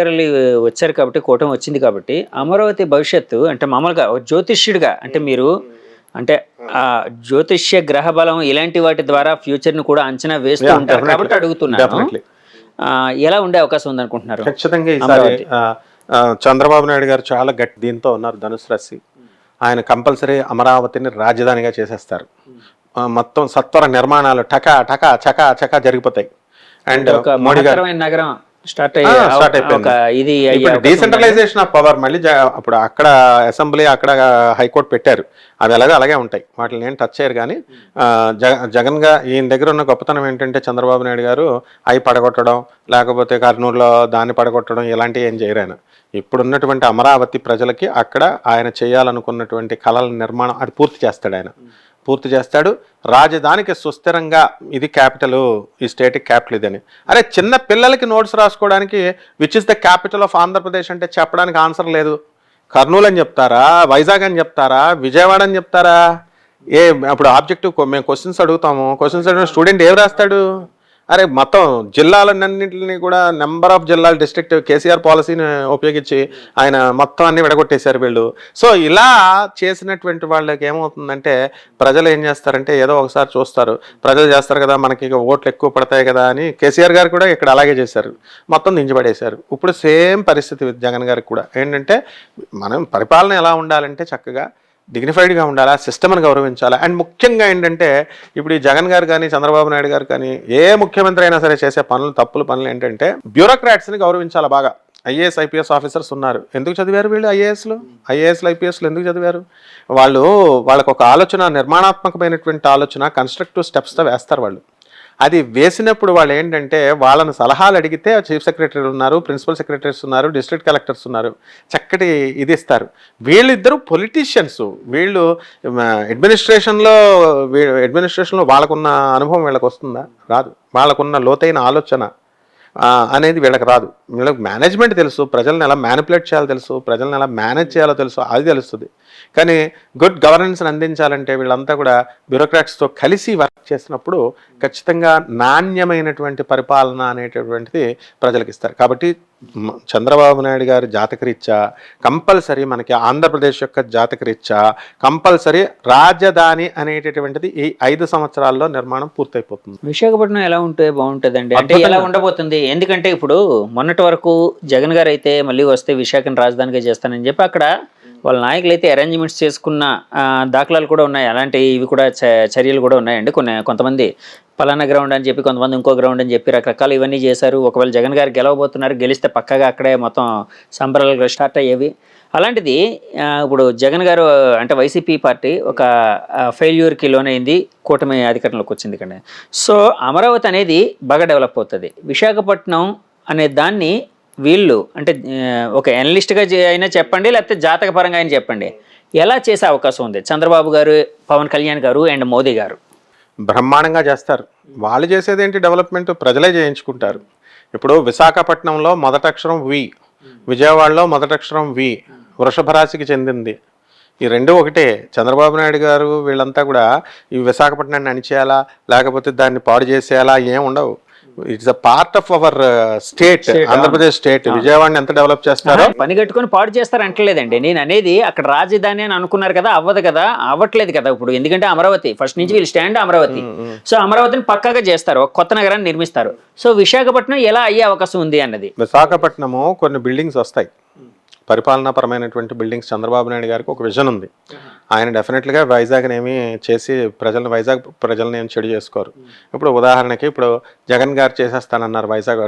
ఎన్నికలు వచ్చారు కాబట్టి కూటమి వచ్చింది కాబట్టి అమరావతి భవిష్యత్తు అంటే మామూలుగా ఒక జ్యోతిష్యుడిగా అంటే మీరు అంటే ఆ జ్యోతిష్య గ్రహ బలం ఇలాంటి వాటి ద్వారా ఫ్యూచర్ ని కూడా అంచనా వేస్తూ ఉంటారు కాబట్టి అడుగుతున్నాను. ఎలా ఉండే అవకాశం ఉంది అనుకుంటున్నారు? ఖచ్చితంగా ఈసారి చంద్రబాబు నాయుడు గారు చాలా గట్టి దీంతో ఉన్నారు. ధనుసు రాశి ఆయన కంపల్సరీ అమరావతిని రాజధానిగా చేసేస్తారు. మొత్తం సత్వర నిర్మాణాలు టకా టకా చకా చకా జరిగిపోతాయి. అండ్ మోడీ గారు నగరం స్టార్ట్ అయిపోయింది. ఇప్పుడు డీసెంట్రలైజేషన్ ఆఫ్ పవర్ మళ్ళీ అప్పుడు అక్కడ అసెంబ్లీ అక్కడ హైకోర్టు పెట్టారు, అవి అలాగే ఉంటాయి, వాటిని ఏం టచ్ చేయరు. కానీ జగన్ గా ఈయన దగ్గర ఉన్న గొప్పతనం ఏంటంటే చంద్రబాబు నాయుడు గారు అవి పడగొట్టడం, లేకపోతే కర్నూలులో దాన్ని పడగొట్టడం ఇలాంటివి ఏం చేయరు. ఆయన ఇప్పుడున్నటువంటి అమరావతి ప్రజలకి అక్కడ ఆయన చేయాలనుకున్నటువంటి కళల నిర్మాణం అది పూర్తి చేస్తాడు. రాజధానికి సుస్థిరంగా ఇది క్యాపిటల్, ఈ స్టేట్కి క్యాపిటల్ ఇదని. అరే చిన్న పిల్లలకి నోట్స్ రాసుకోవడానికి which is the capital of Andhra Pradesh అంటే చెప్పడానికి ఆన్సర్ లేదు. కర్నూలు అని చెప్తారా, వైజాగ్ అని చెప్తారా, విజయవాడ అని చెప్తారా? అప్పుడు ఆబ్జెక్టివ్ మేము క్వశ్చన్స్ అడుగుతాము, క్వశ్చన్స్ అడిగిన స్టూడెంట్ ఏం రాస్తాడు? అరే మొత్తం జిల్లాలన్నింటినీ కూడా నెంబర్ ఆఫ్ జిల్లాలు డిస్ట్రిక్ట్ కేసీఆర్ పాలసీని ఉపయోగించి ఆయన మొత్తం అన్ని విడగొట్టేశారు వీళ్ళు. సో ఇలా చేసినటువంటి వాళ్ళకి ఏమవుతుందంటే ప్రజలు ఏం చేస్తారంటే ఏదో ఒకసారి చూస్తారు, ప్రజలు చేస్తారు కదా మనకి ఓట్లు ఎక్కువ పడతాయి కదా అని కేసీఆర్ గారు కూడా ఇక్కడ అలాగే చేశారు, మొత్తం దించిపడేశారు. ఇప్పుడు సేమ్ పరిస్థితి జగన్ గారికి కూడా ఏంటంటే మనం పరిపాలన ఎలా ఉండాలంటే చక్కగా డిగ్నిఫైడ్గా ఉండాలా, సిస్టమ్ని గౌరవించాలా. అండ్ ముఖ్యంగా ఏంటంటే ఇప్పుడు ఈ జగన్ గారు కానీ చంద్రబాబు నాయుడు గారు కానీ ఏ ముఖ్యమంత్రి అయినా సరే చేసే తప్పుల పనులు ఏంటంటే బ్యూరోక్రాట్స్ని గౌరవించాలా. బాగా ఐఏఎస్ ఐపీఎస్ ఆఫీసర్స్ ఉన్నారు, ఎందుకు చదివారు వీళ్ళు? ఐఏఎస్లు ఐపీఎస్లు ఎందుకు చదివారు? వాళ్ళకు ఒక ఆలోచన, నిర్మాణాత్మకమైనటువంటి ఆలోచన, కన్స్ట్రక్టివ్ స్టెప్స్తో వేస్తారు వాళ్ళు. అది వేసినప్పుడు వాళ్ళు ఏంటంటే వాళ్ళని సలహాలు అడిగితే చీఫ్ సెక్రటరీలు ఉన్నారు, ప్రిన్సిపల్ సెక్రటరీస్ ఉన్నారు, డిస్ట్రిక్ట్ కలెక్టర్స్ ఉన్నారు, చక్కటి ఇది ఇస్తారు. వీళ్ళిద్దరూ పొలిటీషియన్స్. వీళ్ళు అడ్మినిస్ట్రేషన్లో వాళ్ళకున్న అనుభవం వీళ్ళకి వస్తుందా? రాదు. వాళ్ళకున్న లోతైన ఆలోచన అనేది వీళ్ళకి రాదు. వీళ్ళకి మేనేజ్మెంట్ తెలుసు, ప్రజల్ని ఎలా మ్యానిపులేట్ చేయాలో తెలుసు, ప్రజల్ని ఎలా మేనేజ్ చేయాలో తెలుసు, అది తెలుస్తుంది. కానీ గుడ్ గవర్నెన్స్ని అందించాలంటే వీళ్ళంతా కూడా బ్యూరోక్రాట్స్తో కలిసి వర్క్ చేసినప్పుడు ఖచ్చితంగా నాణ్యమైనటువంటి పరిపాలన అనేటటువంటిది ప్రజలకు ఇస్తారు. కాబట్టి చంద్రబాబు నాయుడు గారి జాతకరీత్యా కంపల్సరీ మనకి ఆంధ్రప్రదేశ్ యొక్క జాతకరీత్యా కంపల్సరీ రాజధాని అనేటటువంటిది ఈ 5 సంవత్సరాల్లో నిర్మాణం పూర్తయిపోతుంది. విశాఖపట్నం ఎలా ఉంటే బాగుంటుందండి? అంటే ఎలా ఉండబోతుంది? ఎందుకంటే ఇప్పుడు మొన్నటి వరకు జగన్ గారు అయితే మళ్ళీ వస్తే విశాఖను రాజధానిగా చేస్తానని చెప్పి అక్కడ వాళ్ళ నాయకులు అయితే అరేంజ్మెంట్స్ చేసుకున్న దాఖలాలు కూడా ఉన్నాయి. అలాంటి ఇవి కూడా చర్యలు కూడా ఉన్నాయండి. కొంతమంది పలానా గ్రౌండ్ అని చెప్పి, కొంతమంది ఇంకో గ్రౌండ్ అని చెప్పి రకరకాలు ఇవన్నీ చేశారు. ఒకవేళ జగన్ గారు గెలవబోతున్నారు, గెలిస్తే పక్కగా అక్కడే మొత్తం సంబరాలు స్టార్ట్ అయ్యేవి. అలాంటిది ఇప్పుడు జగన్ గారు అంటే వైసీపీ పార్టీ ఒక ఫెయిల్యూర్కి లోనైంది, కూటమి అధికారంలోకి వచ్చింది కండి. సో అమరావతి అనేది బాగా డెవలప్ అవుతుంది. విశాఖపట్నం అనే దాన్ని వీళ్ళు అంటే ఒక ఎనలిస్ట్గా అయినా చెప్పండి, లేకపోతే జాతక పరంగా అయినా చెప్పండి, ఎలా చేసే అవకాశం ఉంది? చంద్రబాబు గారు, పవన్ కళ్యాణ్ గారు అండ్ మోదీ గారు బ్రహ్మాండంగా చేస్తారు. వాళ్ళు చేసేది ఏంటి? డెవలప్మెంట్ ప్రజలే చేయించుకుంటారు. ఇప్పుడు విశాఖపట్నంలో మొదటక్షరం వి, విజయవాడలో మొదటక్షరం వి, వృషభ రాశికి చెందింది. ఈ రెండు ఒకటే. చంద్రబాబు నాయుడు గారు వీళ్ళంతా కూడా ఈ విశాఖపట్నాన్ని అణిచేయాలా, లేకపోతే దాన్ని పాడు చేసేయాలా ఏం ఉండవు. It's a part of our state, Andhra Pradesh state. విజయవాడని ఎంత డెవలప్ చేస్తారో పని కట్టుకొని పాడు చేస్తారు అంటలేదండి నేను అనేది. అక్కడ రాజధాని అని అనుకున్నారు కదా, అవ్వదు కదా, అవ్వట్లేదు కదా ఇప్పుడు. ఎందుకంటే అమరావతి ఫస్ట్ నుంచి వీళ్ళు స్టాండ్ అమరావతి. సో అమరావతిని పక్కాగా చేస్తారు, ఒక కొత్త నగరాన్ని నిర్మిస్తారు. సో విశాఖపట్నం ఎలా అయ్యే అవకాశం ఉంది అన్నది. విశాఖపట్నము కొన్ని బిల్డింగ్స్ వస్తాయి, పరిపాలనాపరమైనటువంటి బిల్డింగ్స్. చంద్రబాబు నాయుడు గారికి ఒక విజన్ ఉంది. ఆయన డెఫినెట్గా వైజాగ్ని ఏమి చేసి వైజాగ్ ప్రజలను ఏమి చెడు చేసుకోరు. ఇప్పుడు ఉదాహరణకి ఇప్పుడు జగన్ గారు చేసేస్తానన్నారు వైజాగ్,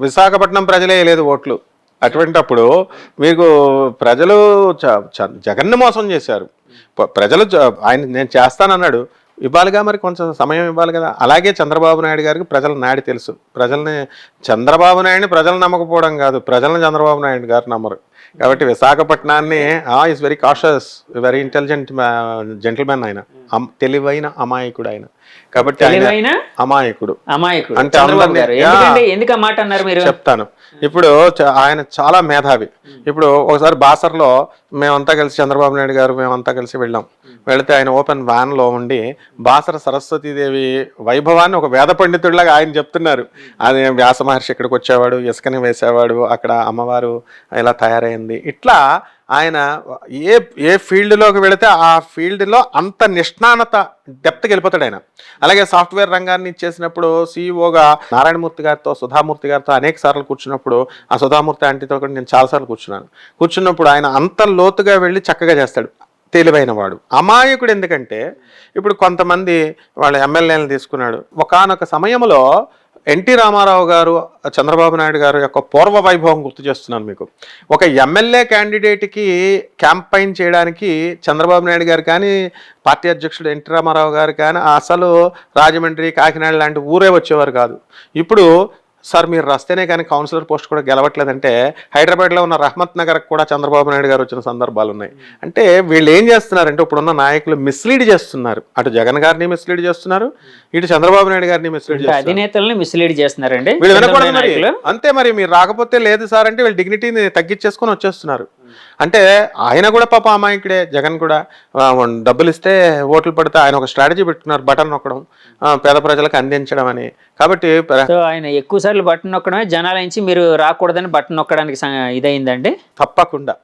విశాఖపట్నం ప్రజలే లేదు ఓట్లు. అటువంటిప్పుడు మీకు ప్రజలు జగన్ని మోసం చేశారు. ప్రజలు నేను చేస్తానన్నాడు, ఇవ్వాలిగా, మరి కొంచెం సమయం ఇవ్వాలి కదా. అలాగే చంద్రబాబు నాయుడు గారికి ప్రజల నాడి తెలుసు. చంద్రబాబు నాయుడిని ప్రజలు నమ్మకపోవడం కాదు, ప్రజలను చంద్రబాబు నాయుడు గారు నమ్మరు. కాబట్టి విశాఖపట్నాన్ని is very cautious, very intelligent gentlemen ఆయన, తెలివైన అమాయకుడు ఆయన. కాబట్టి ఆయన అమాయకుడు అంటే చంద్రబాబు గారు ఎందుకు ఆ మాట అన్నారు మీరు? చెప్తాను. ఇప్పుడు ఆయన చాలా మేధావి. ఇప్పుడు ఒకసారి బాసర్లో మేమంతా కలిసి, చంద్రబాబు నాయుడు గారు మేమంతా కలిసి వెళ్ళాం. వెళితే ఆయన ఓపెన్ వ్యాన్ లో ఉండి బాసర సరస్వతీదేవి వైభవాన్ని ఒక వేద పండితుడిలాగా ఆయన చెప్తున్నారు. అది వ్యాస మహర్షి ఇక్కడికి వచ్చేవాడు, ఇసుకని వేసేవాడు, అక్కడ అమ్మవారు ఇలా తయారైంది. ఇట్లా ఆయన ఏ ఫీల్డ్లోకి వెళితే ఆ ఫీల్డ్లో అంత నిష్ణానత డెప్త్కి వెళ్ళిపోతాడు ఆయన. అలాగే సాఫ్ట్వేర్ రంగాన్ని చేసినప్పుడు సీఈఓగా నారాయణమూర్తి గారితో, సుధామూర్తి గారితో అనేక సార్లు కూర్చున్నప్పుడు, ఆ సుధామూర్తి ఆంటీతో కూడా నేను చాలాసార్లు కూర్చున్నప్పుడు ఆయన అంత లోతుగా వెళ్ళి చక్కగా చేస్తాడు. తెలివైన వాడు, అమాయకుడు. ఎందుకంటే ఇప్పుడు కొంతమంది వాళ్ళ ఎమ్మెల్యేలను తీసుకున్నాడు. ఒకానొక సమయంలో ఎన్టీ రామారావు గారు, చంద్రబాబు నాయుడు గారు యొక్క పూర్వ వైభవం గుర్తు చేస్తున్నాను మీకు. ఒక ఎమ్మెల్యే క్యాండిడేట్కి క్యాంపెయిన్ చేయడానికి చంద్రబాబు నాయుడు గారు కానీ, పార్టీ అధ్యక్షుడు ఎన్టీ రామారావు గారు కానీ అసలు రాజమండ్రి, కాకినాడ లాంటి ఊరే వచ్చేవారు కాదు. ఇప్పుడు సార్ మీరు వస్తేనే కానీ కౌన్సిలర్ పోస్ట్ కూడా గెలవట్లేదంటే హైదరాబాద్లో ఉన్న రహమత్ నగర్కి కూడా చంద్రబాబు నాయుడు గారు వచ్చిన సందర్భాలు ఉన్నాయి. అంటే వీళ్ళు ఏం చేస్తున్నారంటే ఇప్పుడున్న నాయకులు మిస్లీడ్ చేస్తున్నారు. అటు జగన్ గారిని మిస్లీడ్ చేస్తున్నారు, ఇటు చంద్రబాబు నాయుడు గారిని మిస్లీడ్ చేస్తున్నారు, అధినేతల్ని మిస్లీడ్ చేస్తున్నారండి. వీళ్ళు వినకూడదు మరి. అంతే మరి, మీరు రాకపోతే లేదు సార్ అంటే వీళ్ళు డిగ్నిటీని తగ్గించేసుకొని వచ్చేస్తున్నారు. అంటే ఆయన కూడా పాప అమాయకుడే. జగన్ కూడా డబ్బులు ఇస్తే ఓట్లు పడితే ఆయన ఒక స్ట్రాటజీ పెట్టుకున్నారు, బటన్ నొక్కడం, పేద ప్రజలకు అందించడం అని. కాబట్టి ఆయన ఎక్కువ సార్లు బటన్ నొక్కడమే జనాల నుంచి మీరు రాకూడదని బటన్ నొక్కడానికి ఇదైందండి. తప్పకుండా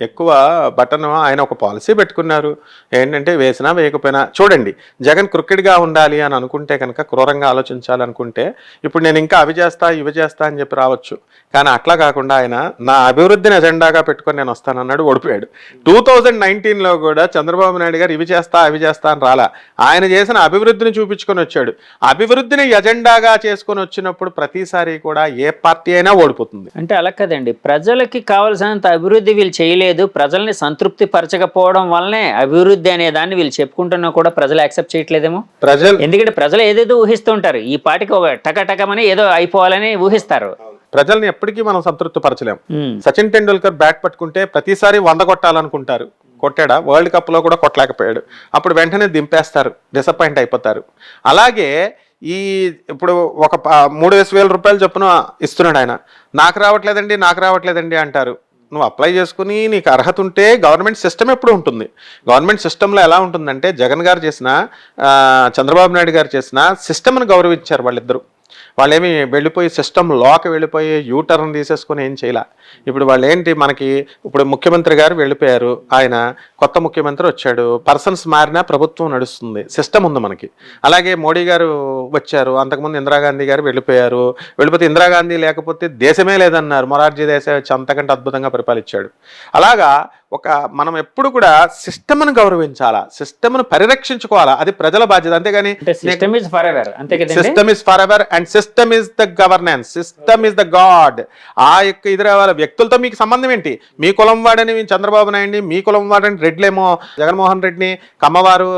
ఎక్కువ బటన్ ఆయన ఒక పాలసీ పెట్టుకున్నారు. ఏంటంటే వేసినా వేయకపోయినా చూడండి, జగన్ క్రికెట్గా ఉండాలి అని అనుకుంటే కనుక, క్రూరంగా ఆలోచించాలనుకుంటే ఇప్పుడు నేను ఇంకా అవి చేస్తా ఇవి చేస్తా అని చెప్పి రావచ్చు. కానీ అట్లా కాకుండా ఆయన నా అభివృద్ధిని ఎజెండాగా పెట్టుకొని నేను వస్తానన్నాడు, ఓడిపోయాడు. 2019లో కూడా చంద్రబాబు నాయుడు గారు ఇవి చేస్తా అవి చేస్తా అని రాలా, ఆయన చేసిన అభివృద్ధిని చూపించుకొని వచ్చాడు. అభివృద్ధిని ఎజెండాగా చేసుకొని వచ్చినప్పుడు ప్రతిసారి కూడా ఏ పార్టీ అయినా ఓడిపోతుంది. అంటే అలా కదండి, ప్రజలకి కావాల్సినంత అభివృద్ధి వీళ్ళు చేయలేదు, ప్రజల్ని సంతృప్తి పరచకపోవడం వల్లనే అభివృద్ధి అనే దాన్ని వీళ్ళు చెప్పుకుంటున్నా కూడా ప్రజలు యాక్సెప్ట్ చేయట్లేదేమో. ఎందుకంటే ప్రజలు ఏదేదో ఊహిస్తుంటారు, ఈ పాటికి ఒక టకటకమని ఏదో అయిపోవాలని ఊహిస్తారు. ప్రజల్ని ఎప్పటికీ మనం సంతృప్తి పరచలేం. సచిన్ టెండూల్కర్ బ్యాట్ పట్టుకుంటే ప్రతిసారి 100 కొట్టాలనుకుంటారు, కొట్టాడా? వరల్డ్ కప్ లో కూడా కొట్టలేకపోయాడు. అప్పుడు వెంటనే దింపేస్తారు, డిసప్పాయింట్ అయిపోతారు. అలాగే ఇప్పుడు ఒక 3,000 రూపాయలు చొప్పున ఇస్తున్నాడు ఆయన, నాకు రావట్లేదండి అంటారు. నువ్వు అప్లై చేసుకుని నీకు అర్హత ఉంటే గవర్నమెంట్ సిస్టమ్ ఎప్పుడు ఉంటుంది. గవర్నమెంట్ సిస్టంలో ఎలా ఉంటుందంటే జగన్ గారు చేసిన, చంద్రబాబు నాయుడు గారు చేసిన సిస్టమ్ని గౌరవించారు వాళ్ళిద్దరు. వాళ్ళేమి వెళ్ళిపోయి సిస్టమ్ లోకి వెళ్ళిపోయి యూటర్న్ తీసేసుకొని ఏం చేయాల. ఇప్పుడు వాళ్ళు ఏంటి, మనకి ఇప్పుడు ముఖ్యమంత్రి గారు వెళ్ళిపోయారు, ఆయన కొత్త ముఖ్యమంత్రి వచ్చాడు, పర్సన్స్ మారినా ప్రభుత్వం నడుస్తుంది, సిస్టమ్ ఉంది మనకి. అలాగే మోడీ గారు వచ్చారు, అంతకుముందు ఇందిరాగాంధీ గారు వెళ్ళిపోతే ఇందిరాగాంధీ లేకపోతే దేశమే లేదన్నారు, మొరార్జీ దేశాయ్ వచ్చి అంతకంటే అద్భుతంగా పరిపాలించాడు. అలాగా మనం ఎప్పుడు కూడా సిస్టమ్ను గౌరవించాలా, సిస్టమ్ను పరిరక్షించుకోవాలా, అది ప్రజల బాధ్యత. అంతేగాని system is for ever and system is the governance, system is the God. ఆ యొక్క ఎదురవాళ్ళ వ్యక్తులతో మీకు సంబంధం ఏంటి? మీ కులం వాడని చంద్రబాబు నాయుడిని, మీ కులం వాడని రెడ్లేమో జగన్మోహన్ రెడ్డిని, కమ్మవారు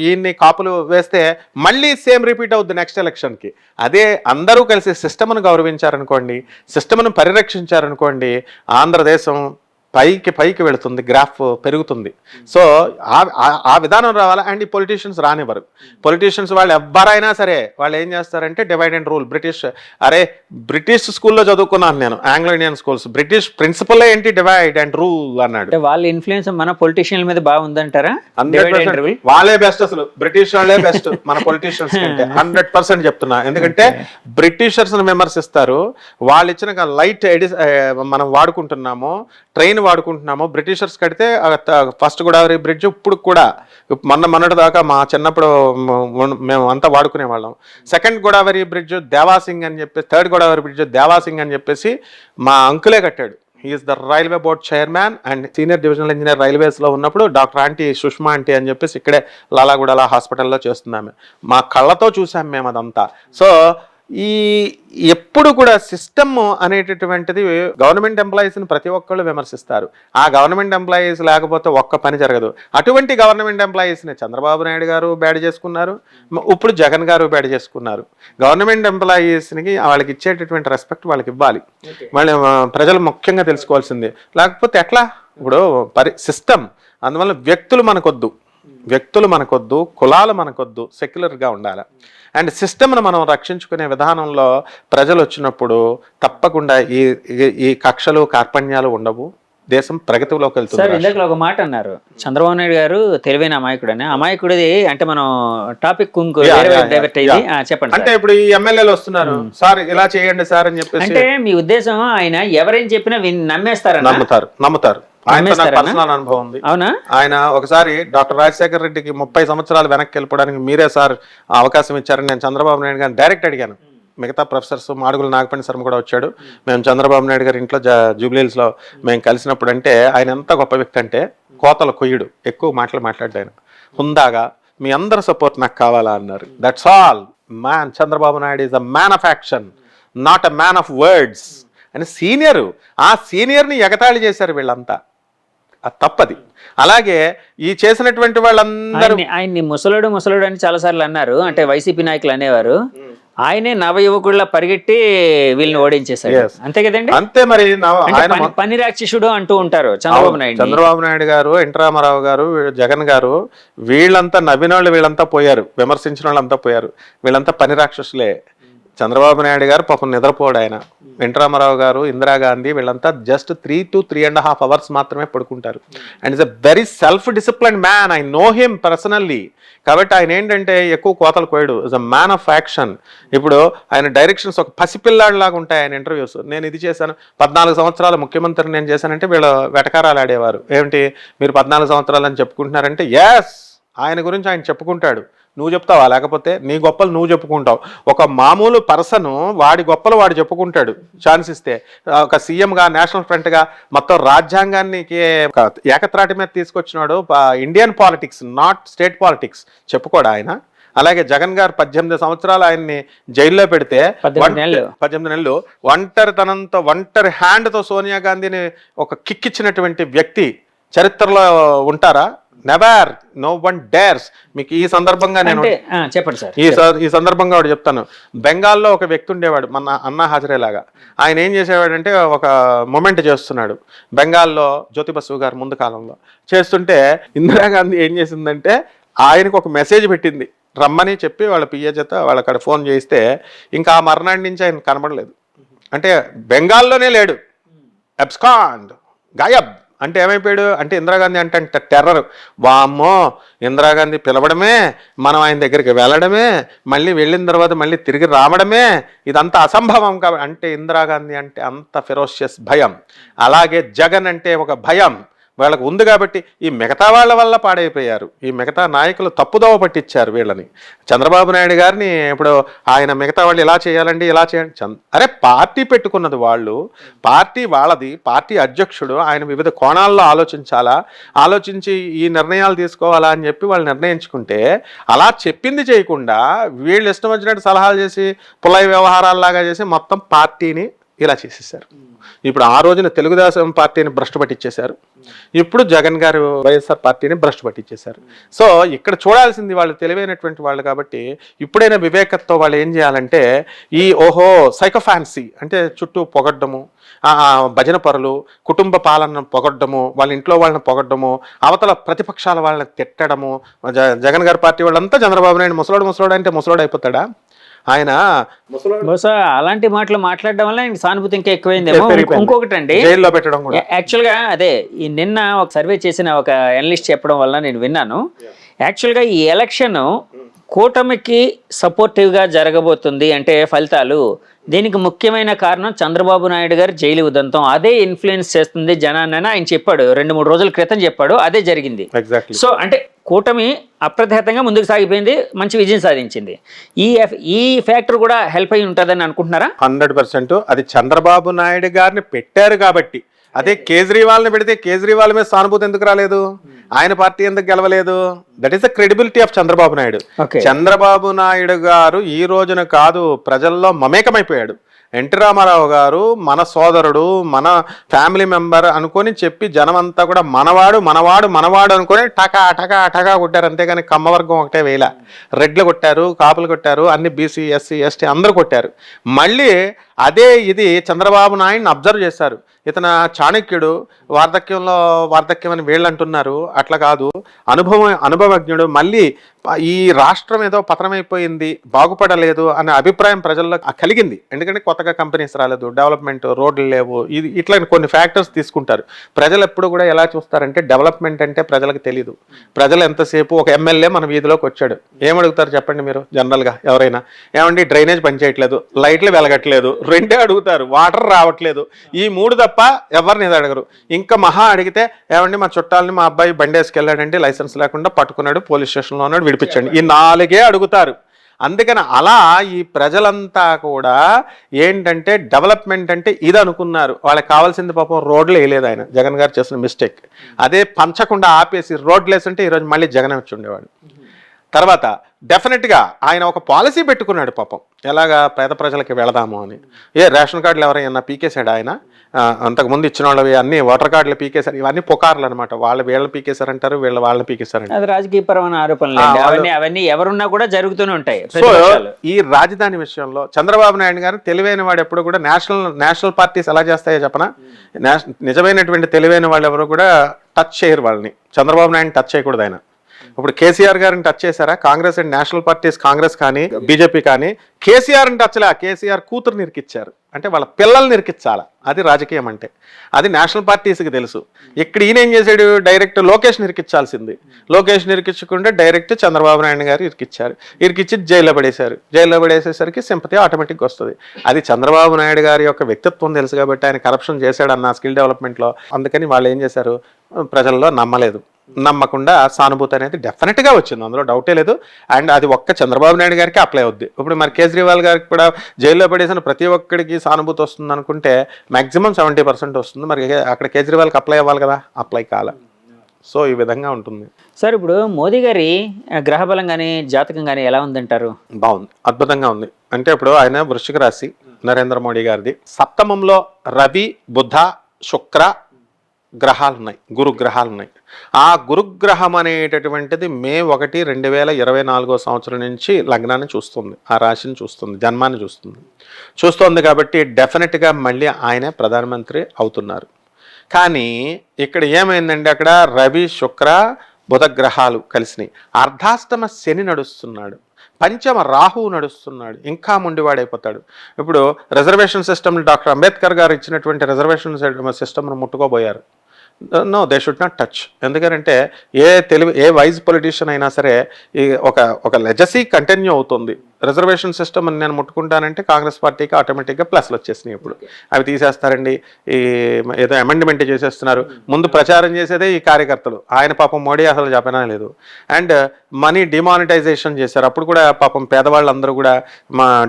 ఈయన్ని కాపులు వేస్తే మళ్ళీ సేమ్ రిపీట్ అవుద్ది నెక్స్ట్ ఎలక్షన్కి. అదే అందరూ కలిసి సిస్టమ్ను గౌరవించారనుకోండి, సిస్టమ్ను పరిరక్షించారనుకోండి, ఆంధ్రదేశం పైకి వెళుతుంది, గ్రాఫ్ పెరుగుతుంది. సో ఆ విధానం రావాలా. అండ్ ఈ పొలిటీషియన్స్ రానివ్వరు. పొలిటీషియన్స్ వాళ్ళు ఎవరైనా సరే వాళ్ళు ఏం చేస్తారంటే డివైడ్ అండ్ రూల్. బ్రిటిష్ స్కూల్లో చదువుకున్నాను నేను, Anglo Indian schools. British principal ఏంటి, డివైడ్ అండ్ రూల్ అన్నాడు. వాళ్ళ ఇన్ఫ్లుయెన్స్ మన పొలిటీషియన్ల మీద బాగుందంటారా? వాళ్ళే బెస్ట్, అసలు బ్రిటిష్ వాళ్ళే బెస్ట్ మన పొలిటీషియన్స్ కంటే 100% చెప్తున్నా. ఎందుకంటే బ్రిటిషర్స్ విమర్శిస్తారు, వాళ్ళు ఇచ్చిన లైట్ మనం వాడుకుంటున్నాము, ట్రైన్ వాడుకుంటున్నాము. బ్రిటిషర్స్ కడితే ఫస్ట్ గోదావరి బ్రిడ్జ్ ఇప్పుడు కూడా మొన్నటి దాకా మా చిన్నప్పుడు మేము అంతా వాడుకునే వాళ్ళం. సెకండ్ గోదావరి బ్రిడ్జ్ దేవాసింగ్ అని చెప్పేసి, థర్డ్ గోదావరి బ్రిడ్జ్ దేవాసింగ్ అని చెప్పేసి మా అంకులే కట్టాడు. He is the railway board chairman and senior divisional engineer రైల్వేస్లో ఉన్నప్పుడు డాక్టర్ ఆంటీ సుష్మా ఆంటీ అని చెప్పేసి ఇక్కడే లాలాగూడల హాస్పిటల్లో చేస్తున్నాము. మా కళ్ళతో చూసాం మేము అదంతా. సో ఈ ఎప్పుడు కూడా సిస్టమ్ అనేటటువంటిది గవర్నమెంట్ ఎంప్లాయీస్ని ప్రతి ఒక్కళ్ళు విమర్శిస్తారు. ఆ గవర్నమెంట్ ఎంప్లాయీస్ లేకపోతే ఒక్క పని జరగదు. అటువంటి గవర్నమెంట్ ఎంప్లాయీస్ని చంద్రబాబు నాయుడు గారు బ్యాడ్ చేసుకున్నారు, ఇప్పుడు జగన్ గారు బ్యాడ్ చేసుకున్నారు. గవర్నమెంట్ ఎంప్లాయీస్కి వాళ్ళకి ఇచ్చేటటువంటి రెస్పెక్ట్ వాళ్ళకి ఇవ్వాలి. మళ్ళీ ప్రజలు ముఖ్యంగా తెలుసుకోవాల్సింది. లేకపోతే ఎట్లా? ఇప్పుడు సిస్టమ్, అందువల్ల వ్యక్తులు మనకొద్దు, కులాలు మనకొద్దు, సెక్యులర్గా ఉండాలి. అండ్ సిస్టమ్ను మనం రక్షించుకునే విధానంలో ప్రజలు వచ్చినప్పుడు తప్పకుండా ఈ కక్షలు కార్పణ్యాలు ఉండవు, దేశం ప్రగతిలోకి వెళ్తుంది. సార్ ఇందాక ఒక మాట అన్నారు, చంద్రబాబు నాయుడు గారు తెలివైన అమాయకుడు అని. అమాయకుడిది అంటే మనం టాపిక్ డైవర్ట్ అయ్యి చెప్పండి. అంటే ఇప్పుడు ఈ ఎమ్మెల్యేలు వస్తున్నారు, సార్ ఇలా చేయండి సార్ అని చెప్పేసి. అంటే మీ ఉద్దేశం ఆయన ఎవరేం చెప్పినా నమ్ముతారు. ఆయన పర్సనల్ అనుభవం ఉంది. అవునా? ఆయన ఒకసారి డాక్టర్ రాజశేఖర రెడ్డికి 30 సంవత్సరాలు వెనక్కి వెళ్ళిపోవడానికి మీరే సార్ అవకాశం ఇచ్చారని నేను చంద్రబాబు నాయుడు గారిని డైరెక్ట్ అడిగాను. మిగతా ప్రొఫెసర్స్ మాడుగుల నాగపండి శర్మ కూడా వచ్చాడు. మేము చంద్రబాబు నాయుడు గారి ఇంట్లో జూబ్లీహిల్స్లో మేము కలిసినప్పుడు అంటే ఆయన ఎంత గొప్ప వ్యక్తి అంటే కోతల కొయ్యుడు, ఎక్కువ మాట్లాడాడు. ఆయన హుందాగా మీ అందరి సపోర్ట్ నాకు కావాలా అన్నారు. That's all man. Chandrababu Naidu is a man of action, not a man of words అని సీనియరు. ఆ సీనియర్ని ఎగతాళి చేశారు వీళ్ళంతా, అది తప్పది. అలాగే ఈ చేసినటువంటి వాళ్ళందరూ ఆయన్ని ముసలుడు అని చాలా సార్లు అన్నారు. అంటే వైసీపీ నాయకులు అనేవారు ఆయనే నవయువకుడిలా పరిగెట్టి వీళ్ళని ఓడించేశారు. అంతే కదండి? అంతే. మరి పని రాక్షసుడు అంటూ ఉంటారు చంద్రబాబు నాయుడు గారు, ఎన్టీ రామారావు గారు, జగన్ గారు, వీళ్ళంతా నవ్విన వాళ్ళు వీళ్ళంతా పోయారు, విమర్శించిన వాళ్ళంతా పోయారు. వీళ్ళంతా పని రాక్షసులే. చంద్రబాబు నాయుడు గారు పాపం నిద్రపోడు. ఆయన ఎన్టీ రామారావు గారు, ఇందిరాగాంధీ వీళ్ళంతా జస్ట్ 3 to 3.5 hours మాత్రమే పడుకుంటారు. And is a very self disciplined man. I know him personally. కాబట్టి ఆయన ఏంటంటే ఎక్కువ కోతలు కోయడు, is a man of action. ఇప్పుడు ఆయన డైరెక్షన్స్ ఒక పసిపిల్లాడిలాగా ఉంటాయి ఆయన ఇంటర్వ్యూస్. నేను ఇది చేశాను, 14 సంవత్సరాలు ముఖ్యమంత్రిని నేను చేశానంటే వీళ్ళు వెటకారాలు ఆడేవారు. ఏమిటి మీరు 14 సంవత్సరాలు అని చెప్పుకుంటున్నారంటే, ఎస్ ఆయన గురించి ఆయన చెప్పుకుంటాడు. నువ్వు చెప్తావా? లేకపోతే నీ గొప్పలు నువ్వు చెప్పుకుంటావు. ఒక మామూలు పర్సన్ వాడి గొప్పలు వాడు చెప్పుకుంటాడు ఛాన్స్ ఇస్తే. ఒక సీఎంగా, నేషనల్ ఫ్రంట్గా మొత్తం రాజ్యాంగాన్ని ఏకత్రాటి మీద తీసుకొచ్చినాడు. Indian politics, not state politics చెప్పుకోడా ఆయన? అలాగే జగన్ గారు 18 సంవత్సరాలు ఆయన్ని జైల్లో పెడితే 18 నెలలు ఒంటరి హ్యాండ్తో సోనియా గాంధీని ఒక కిక్ ఇచ్చినటువంటి వ్యక్తి చరిత్రలో ఉంటారా? Never, no one dares. మీకు ఈ సందర్భంగా నేను చెప్పండి సార్, ఈ సందర్భంగా ఒకటి చెప్తాను. బెంగాల్లో ఒక వ్యక్తి ఉండేవాడు, మన అన్నా హజరే లాగా. ఆయన ఏం చేసేవాడంటే ఒక మూమెంట్ చేస్తున్నాడు బెంగాల్లో, జ్యోతి బసు గారు ముందు కాలంలో చేస్తుంటే ఇందిరాగాంధీ ఏం చేసిందంటే ఆయనకు ఒక మెసేజ్ పెట్టింది, రమ్మని చెప్పి వాళ్ళ పిఏ చేత వాళ్ళ అక్కడ ఫోన్ చేయిస్తే ఇంకా ఆ మర్నాటి నుంచి ఆయన కనబడలేదు. అంటే బెంగాల్లోనే లేడు, అబ్స్కాండ్, గాయబ్. అంటే ఏమైపోయాడు అంటే ఇందిరాగాంధీ అంటే టెర్రర్. వామ్మో, ఇందిరాగాంధీ పిలవడమే, మనం ఆయన దగ్గరికి వెళ్ళడమే, మళ్ళీ వెళ్ళిన తర్వాత మళ్ళీ తిరిగి రావడమే, ఇదంతా అసంభవం. కాబట్టి అంటే ఇందిరాగాంధీ అంటే అంత ఫెరోషియస్ భయం. అలాగే జగన్ అంటే ఒక భయం వాళ్ళకు ఉంది. కాబట్టి ఈ మిగతా వాళ్ళ వల్ల పాడైపోయారు. ఈ మిగతా నాయకులు తప్పుదోవ పట్టించారు వీళ్ళని. చంద్రబాబు నాయుడు గారిని ఇప్పుడు ఆయన మిగతా వాళ్ళు ఇలా చేయాలండి, ఇలా చేయండి. అరే పార్టీ పెట్టుకున్నది వాళ్ళు, పార్టీ వాళ్ళది, పార్టీ అధ్యక్షుడు. ఆయన వివిధ కోణాల్లో ఆలోచించాలా, ఆలోచించి ఈ నిర్ణయాలు తీసుకోవాలా అని చెప్పి వాళ్ళు నిర్ణయించుకుంటే, అలా చెప్పింది చేయకుండా వీళ్ళు ఇష్టం వచ్చినట్టు సలహాలు చేసి పుల్లయ్య వ్యవహారాల్లాగా చేసి మొత్తం పార్టీని ఇలా చేసేసారు. ఇప్పుడు ఆ రోజున తెలుగుదేశం పార్టీని భ్రష్టు పట్టించేశారు, ఇప్పుడు జగన్ గారు వైఎస్ఆర్ పార్టీని భ్రష్టు పట్టించేశారు. సో ఇక్కడ చూడాల్సింది వాళ్ళు తెలివైనటువంటి వాళ్ళు. కాబట్టి ఇప్పుడైనా వివేకత్తో వాళ్ళు ఏం చేయాలంటే ఈ సైకోఫాన్సీ అంటే చుట్టూ పొగడ్డము, భజన పరులు, కుటుంబ పాలన పొగడ్డము, వాళ్ళ ఇంట్లో వాళ్ళని పొగడ్డము, అవతల ప్రతిపక్షాల వాళ్ళని తిట్టడము. జగన్ గారి పార్టీ వాళ్ళంతా చంద్రబాబు నాయుడు ముసలోడు అంటే ముసలోడు అయిపోతాడా? ఆయన బహుశా అలాంటి మాటలు మాట్లాడడం వల్ల ఆయనకి సానుభూతి ఇంకా ఎక్కువైందేమో. ఇంకొకటి అండి, జైల్లో పెట్టడం కూడా యాక్చువల్గా అదే ఈ నిన్న ఒక సర్వే చేసిన ఒక అనలిస్ట్ చెప్పడం వల్ల నేను విన్నాను. యాక్చువల్గా ఈ ఎలక్షన్ కూటమికి సపోర్టివ్గా జరగబోతుంది అంటే ఫలితాలు, దీనికి ముఖ్యమైన కారణం చంద్రబాబు నాయుడు గారు జైలు ఉదంతం. అదే ఇన్ఫ్లుయెన్స్ చేస్తుంది జనాన్ని ఆయన చెప్పాడు, 2-3 రోజుల క్రితం చెప్పాడు. అదే జరిగింది. సో అంటే కూటమి అప్రతిహతంగా ముందుకు సాగిపోయింది, మంచి విజయం సాధించింది. ఈ ఫ్యాక్టర్ కూడా హెల్ప్ అయి ఉంటుందని అనుకుంటున్నారా? 100%. అది చంద్రబాబు నాయుడు గారిని పెట్టారు కాబట్టి అదే కేజ్రీవాల్ని పెడితే కేజ్రీవాల్ మీద సానుభూతి ఎందుకు రాలేదు, ఆయన పార్టీ ఎందుకు గెలవలేదు? That is the credibility of Chandrababu Naidu. Chandrababu Naidu గారు ఈ రోజున కాదు, ప్రజల్లో మమేకమైపోయాడు. ఎన్టీ రామారావు గారు మన సోదరుడు, మన ఫ్యామిలీ మెంబర్ అనుకొని చెప్పి జనమంతా కూడా మనవాడు మనవాడు మనవాడు అనుకొని టకా టకా టకా కొట్టారు. అంతేగాని కమ్మవర్గం ఒకటే వేల, రెడ్లు కొట్టారు, కాపులు కొట్టారు, అన్ని బీసీ ఎస్సీ ఎస్టీ అందరూ కొట్టారు. మళ్ళీ అదే ఇది చంద్రబాబు నాయుడిని అబ్జర్వ్ చేశారు. ఇతను చాణక్యుడు, వార్ధక్యం అని వీళ్ళు అంటున్నారు, అట్లా కాదు, అనుభవజ్ఞుడు. మళ్ళీ ఈ రాష్ట్రం ఏదో పతనమైపోయింది, బాగుపడలేదు అనే అభిప్రాయం ప్రజల్లో కలిగింది. ఎందుకంటే కొత్తగా కంపెనీస్ రాలేదు, డెవలప్మెంట్, రోడ్లు లేవు, ఇది ఇట్లా కొన్ని ఫ్యాక్టర్స్ తీసుకుంటారు. ప్రజలు ఎప్పుడు కూడా ఎలా చూస్తారంటే డెవలప్మెంట్ అంటే ప్రజలకు తెలీదు. ప్రజలు ఎంతసేపు ఒక ఎమ్మెల్యే మన వీధిలోకి వచ్చాడు, ఏమడుగుతారు చెప్పండి మీరు జనరల్గా ఎవరైనా? ఏమండి డ్రైనేజ్ పనిచేయట్లేదు, లైట్లు వెలగట్లేదు, రెండే అడుగుతారు, వాటర్ రావట్లేదు. ఈ మూడు తప్ప ఎవరిని ఇది అడగరు. ఇంకా మహా అడిగితే ఏమండి మా చుట్టాలని మా అబ్బాయి బండి వేసుకెళ్ళాడంటే లైసెన్స్ లేకుండా పట్టుకున్నాడు, పోలీస్ స్టేషన్లో ఉన్నాడు, విడిపించండి, ఈ నాలుగే అడుగుతారు. అందుకని అలా ఈ ప్రజలంతా కూడా ఏంటంటే డెవలప్మెంట్ అంటే ఇది అనుకున్నారు. వాళ్ళకి కావాల్సింది పాపం రోడ్లు వేయలేదు. ఆయన జగన్ గారు చేసిన మిస్టేక్ అదే, పంచకుండా ఆపేసి రోడ్లు వేస్తుంటే ఈరోజు మళ్ళీ జగన్ వచ్చి ఉండేవాడు. తర్వాత డెఫినెట్గా ఆయన ఒక పాలసీ పెట్టుకున్నాడు పాపం, ఎలాగా పేద ప్రజలకి వెళదాము అని. రేషన్ కార్డులు ఎవరైనా పీకేశాడు ఆయన? అంతకుముందు ఇచ్చిన వాళ్ళవి అన్ని ఓటర్ కార్డులు పీకేశారు. ఇవన్నీ పుకార్లు అనమాట. వీళ్ళని పీకేశారంటారు, వీళ్ళని పీకేశారంటారు. అది రాజకీయపరమైన ఆరోపణలు, అవన్నీ ఎవరున్నా కూడా జరుగుతూనే ఉంటాయి. సో ఈ రాజధాని విషయంలో చంద్రబాబు నాయుడు గారు తెలివైన వాడు ఎప్పుడు కూడా నేషనల్ పార్టీస్ ఎలా చేస్తాయో చెప్పనా, నిజమైనటువంటి తెలివైన వాళ్ళు ఎవరు కూడా టచ్ చేయరు వాళ్ళని. చంద్రబాబు నాయుడు టచ్ చేయకూడదు ఆయన. ఇప్పుడు కేసీఆర్ గారిని టచ్ చేశారా? Congress and national parties, Congress కానీ బీజేపీ కానీ కేసీఆర్ని టచ్లే. కేసీఆర్ కూతురు నిరికిచ్చారు అంటే వాళ్ళ పిల్లల్ని నిరికించాలా, అది రాజకీయం అంటే. అది నేషనల్ పార్టీస్కి తెలుసు. ఇక్కడ ఈయన ఏం చేశాడు, డైరెక్ట్ లోకేష్ నిరికించాల్సింది. లోకేష్ నిరికించకుండా డైరెక్ట్ చంద్రబాబు నాయుడు గారు ఇరికిచ్చారు. ఇరికిచ్చి జైల్లో పడేశారు. జైల్లో పడేసేసరికి సింపతి ఆటోమేటిక్గా వస్తుంది. అది చంద్రబాబు నాయుడు గారి యొక్క వ్యక్తిత్వం తెలుసు కాబట్టి ఆయన కరప్షన్ చేశాడు అన్న స్కిల్ డెవలప్మెంట్లో. అందుకని వాళ్ళు ఏం చేశారు, ప్రజల్లో నమ్మలేదు. నమ్మకుండా సానుభూతి అనేది డెఫినెట్గా వచ్చింది, అందులో డౌటే లేదు. అండ్ అది ఒక్క చంద్రబాబు నాయుడు గారికి అప్లై అవుద్ది. ఇప్పుడు మరి కేజ్రీవాల్ గారికి కూడా జైల్లో పడేసిన ప్రతి ఒక్కడికి సానుభూతి వస్తుంది అనుకుంటే మ్యాక్సిమం 70% వస్తుంది. మరి అక్కడ కేజ్రీవాల్కి అప్లై అవ్వాలి కదా, అప్లై కాల. సో ఈ విధంగా ఉంటుంది సార్. ఇప్పుడు మోదీ గారి గ్రహబలం కానీ జాతకం కానీ ఎలా ఉందంటారు? బాగుంది, అద్భుతంగా ఉంది. అంటే ఇప్పుడు ఆయన వృశ్చిక రాశి, నరేంద్ర మోడీ గారిది సప్తమంలో రవి, బుధ, శుక్ర గ్రహాలు ఉన్నాయి, గురుగ్రహాలు ఉన్నాయి. ఆ గురుగ్రహం అనేటటువంటిది మే 1, 2024 సంవత్సరం నుంచి లగ్నాన్ని చూస్తుంది, ఆ రాశిని చూస్తుంది, జన్మాన్ని చూస్తుంది కాబట్టి డెఫినెట్గా మళ్ళీ ఆయనే ప్రధానమంత్రి అవుతున్నారు. కానీ ఇక్కడ ఏమైందంటే అక్కడ రవి, శుక్ర, బుధ గ్రహాలు కలిసినాయి. అర్ధాష్టమ శని నడుస్తున్నాడు, పంచమ రాహువు నడుస్తున్నాడు, ఇంకా ముండివాడైపోతాడు. ఇప్పుడు రిజర్వేషన్ సిస్టమ్, డాక్టర్ అంబేద్కర్ గారు ఇచ్చినటువంటి రిజర్వేషన్ సిస్టమ్ను ముట్టుకోబోయారు. No, they should not touch. ఎందుకంటే ఏ వైజ్ పొలిటీషియన్ అయినా సరే ఒక లెజసీ కంటిన్యూ అవుతుంది. రిజర్వేషన్ సిస్టమ్ అని నేను ముట్టుకుంటానంటే కాంగ్రెస్ పార్టీకి ఆటోమేటిక్గా ప్లస్లు వచ్చేసినాయి. ఇప్పుడు అవి తీసేస్తారండి, ఈ ఏదో అమెండ్మెంట్ చేసేస్తున్నారు. ముందు ప్రచారం చేసేదే ఈ కార్యకర్తలు. ఆయన పాపం మోడీ అసలు చెప్పనా లేదు. అండ్ మనీ డిమానిటైజేషన్ చేశారు. అప్పుడు కూడా పాపం పేదవాళ్ళందరూ కూడా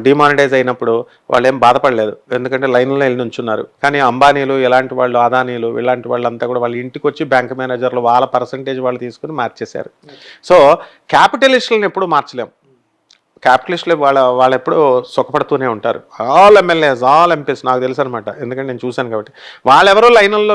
డిమానిటైజ్ అయినప్పుడు వాళ్ళు ఏం బాధపడలేదు, ఎందుకంటే లైన్లో వెళ్ళి నుంచున్నారు. కానీ అంబానీలు, ఇలాంటి వాళ్ళు, అదానీలు, ఇలాంటి వాళ్ళంతా కూడా వాళ్ళ ఇంటికి వచ్చి బ్యాంక్ మేనేజర్లు వాళ్ళ పర్సంటేజ్ వాళ్ళు తీసుకుని మార్చేశారు. సో క్యాపిటలిస్టులను ఎప్పుడు మార్చలేం. క్యాపిటలిస్టులు వాళ్ళు ఎప్పుడూ సుఖపడుతూనే ఉంటారు. ఆల్ ఎమ్మెల్యేస్, ఆల్ ఎంపీస్ నాకు తెలుసు అనమాట, ఎందుకంటే నేను చూశాను కాబట్టి. వాళ్ళెవరో లైన్లలో